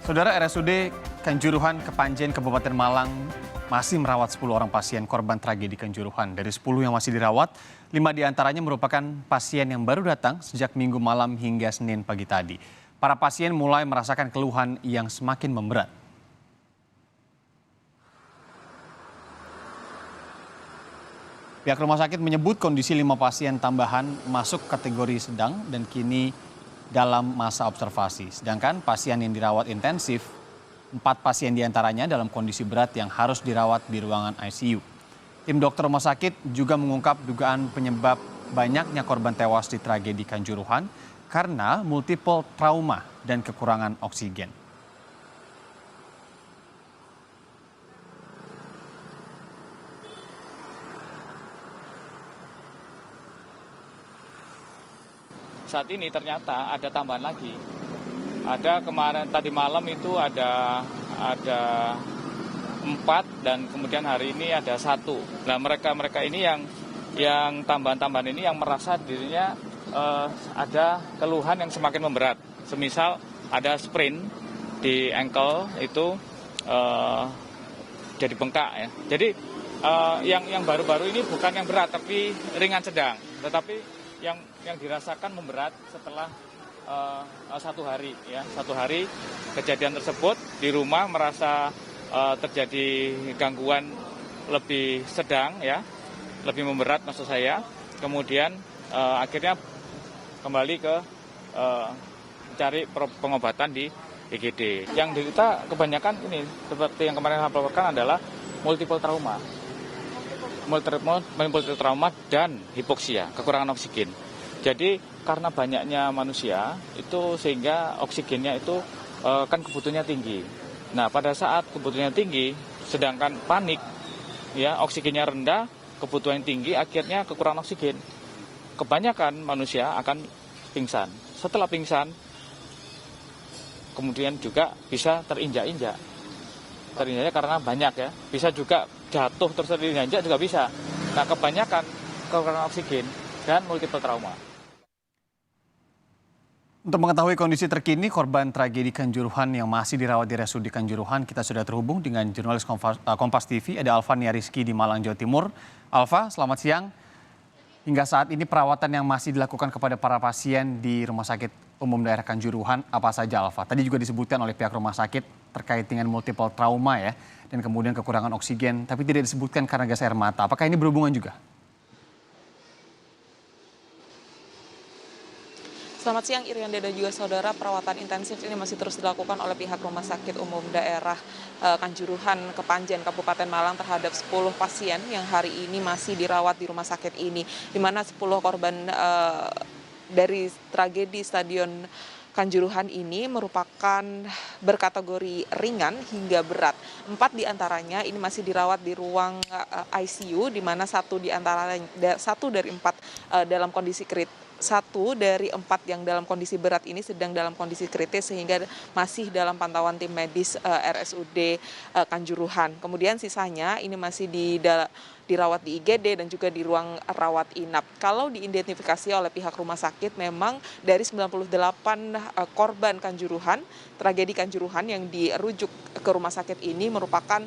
Saudara, RSUD Kanjuruhan Kepanjen Kabupaten Malang masih merawat 10 orang pasien korban tragedi Kanjuruhan. Dari 10 yang masih dirawat, 5 diantaranya merupakan pasien yang baru datang sejak Minggu malam hingga Senin pagi tadi. Para pasien mulai merasakan keluhan yang semakin memberat. Pihak rumah sakit menyebut kondisi 5 pasien tambahan masuk kategori sedang dan kini dalam masa observasi. Sedangkan pasien yang dirawat intensif, 4 pasien diantaranya dalam kondisi berat yang harus dirawat di ruangan ICU. Tim dokter rumah sakit juga mengungkap dugaan penyebab banyaknya korban tewas di tragedi Kanjuruhan karena multiple trauma dan kekurangan oksigen. Saat ini ternyata ada tambahan lagi. Ada kemarin tadi malam itu ada 4 dan kemudian hari ini ada 1. Nah mereka ini yang tambahan ini yang merasa dirinya ada keluhan yang semakin memberat. Semisal ada sprain di ankle itu jadi bengkak ya. Jadi yang baru-baru ini bukan yang berat tapi ringan sedang. Tetapi yang dirasakan memberat setelah 1 hari ya, 1 hari kejadian tersebut di rumah merasa terjadi gangguan lebih sedang ya, lebih memberat maksud saya. Kemudian akhirnya kembali ke mencari pengobatan di IGD. Yang kita kebanyakan ini seperti yang kemarin saya laporkan adalah multiple trauma dan hipoksia, kekurangan oksigen. Jadi karena banyaknya manusia itu sehingga oksigennya itu kan kebutuhannya tinggi. Nah pada saat kebutuhannya tinggi, sedangkan panik, ya oksigennya rendah, kebutuhan tinggi, akhirnya kekurangan oksigen. Kebanyakan manusia akan pingsan. Setelah pingsan, kemudian juga bisa terinjak-injak. Terinjak karena banyak ya, bisa juga jatuh terus terinjak juga bisa. Nah kebanyakan kekurangan oksigen dan multiple trauma. Untuk mengetahui kondisi terkini korban tragedi Kanjuruhan yang masih dirawat di RSUD Kanjuruhan, kita sudah terhubung dengan jurnalis Kompas TV, ada Alfania Rizky di Malang, Jawa Timur. Alfa, selamat siang. Hingga saat ini perawatan yang masih dilakukan kepada para pasien di Rumah Sakit Umum Daerah Kanjuruhan apa saja, Alfa? Tadi juga disebutkan oleh pihak rumah sakit terkait dengan multiple trauma ya, dan kemudian kekurangan oksigen, tapi tidak disebutkan karena gas air mata. Apakah ini berhubungan juga? Selamat siang Iriande dan juga saudara, perawatan intensif ini masih terus dilakukan oleh pihak Rumah Sakit Umum Daerah Kanjuruhan Kepanjen Kabupaten Malang terhadap 10 pasien yang hari ini masih dirawat di rumah sakit ini, di mana 10 korban dari tragedi Stadion Kanjuruhan ini merupakan berkategori ringan hingga berat. 4 diantaranya ini masih dirawat di ruang ICU, di mana satu dari 4 dalam kondisi kritis. 1 dari 4 yang dalam kondisi berat ini sedang dalam kondisi kritis sehingga masih dalam pantauan tim medis RSUD Kanjuruhan. Kemudian sisanya ini masih dirawat di IGD dan juga di ruang rawat inap. Kalau diidentifikasi oleh pihak rumah sakit, memang dari 98 korban Kanjuruhan, tragedi Kanjuruhan yang dirujuk ke rumah sakit ini merupakan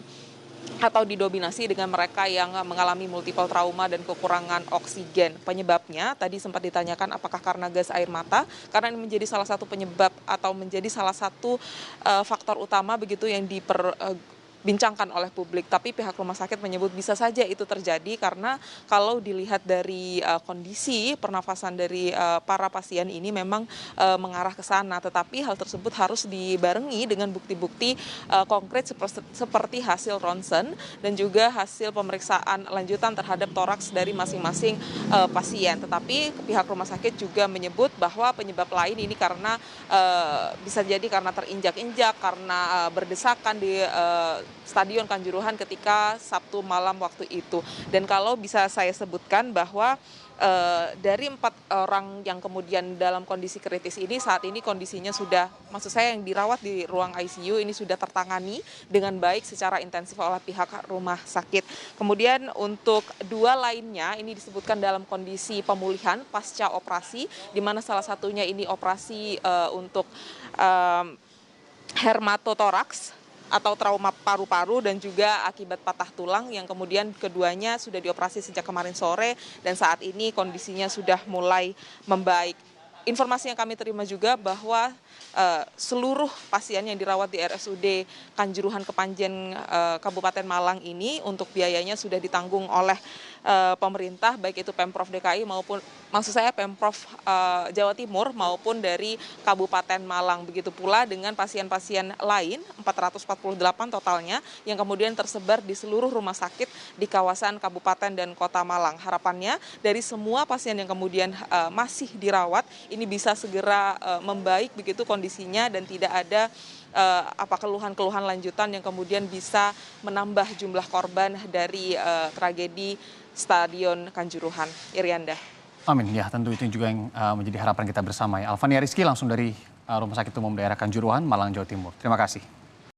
atau didominasi dengan mereka yang mengalami multiple trauma dan kekurangan oksigen. Penyebabnya tadi sempat ditanyakan apakah karena gas air mata, karena ini menjadi salah satu penyebab atau menjadi salah satu faktor utama begitu yang diperbincangkan oleh publik. Tapi pihak rumah sakit menyebut bisa saja itu terjadi karena kalau dilihat dari kondisi pernafasan dari para pasien ini memang mengarah ke sana. Tetapi hal tersebut harus dibarengi dengan bukti-bukti konkret seperti hasil ronsen dan juga hasil pemeriksaan lanjutan terhadap toraks dari masing-masing pasien. Tetapi pihak rumah sakit juga menyebut bahwa penyebab lain ini karena bisa jadi karena terinjak-injak, karena berdesakan di Stadion Kanjuruhan ketika Sabtu malam waktu itu. Dan kalau bisa saya sebutkan bahwa dari 4 orang yang kemudian dalam kondisi kritis ini saat ini kondisinya sudah, maksud saya yang dirawat di ruang ICU ini sudah tertangani dengan baik secara intensif oleh pihak rumah sakit. Kemudian untuk 2 lainnya ini disebutkan dalam kondisi pemulihan pasca operasi, di mana salah satunya ini operasi untuk hermatotoraks atau trauma paru-paru dan juga akibat patah tulang yang kemudian keduanya sudah dioperasi sejak kemarin sore dan saat ini kondisinya sudah mulai membaik. Informasi yang kami terima juga bahwa seluruh pasien yang dirawat di RSUD Kanjuruhan Kepanjen Kabupaten Malang ini untuk biayanya sudah ditanggung oleh pemerintah, baik itu Pemprov DKI maupun maksud saya Pemprov Jawa Timur maupun dari Kabupaten Malang. Begitu pula dengan pasien-pasien lain 448 totalnya yang kemudian tersebar di seluruh rumah sakit di kawasan Kabupaten dan Kota Malang. Harapannya dari semua pasien yang kemudian masih dirawat ini bisa segera membaik begitu kondisinya dan tidak ada keluhan-keluhan lanjutan yang kemudian bisa menambah jumlah korban dari tragedi Stadion Kanjuruhan. Irianda. Amin, ya tentu itu juga yang menjadi harapan kita bersama ya. Alfania Rizky langsung dari Rumah Sakit Umum Daerah Kanjuruhan, Malang, Jawa Timur. Terima kasih.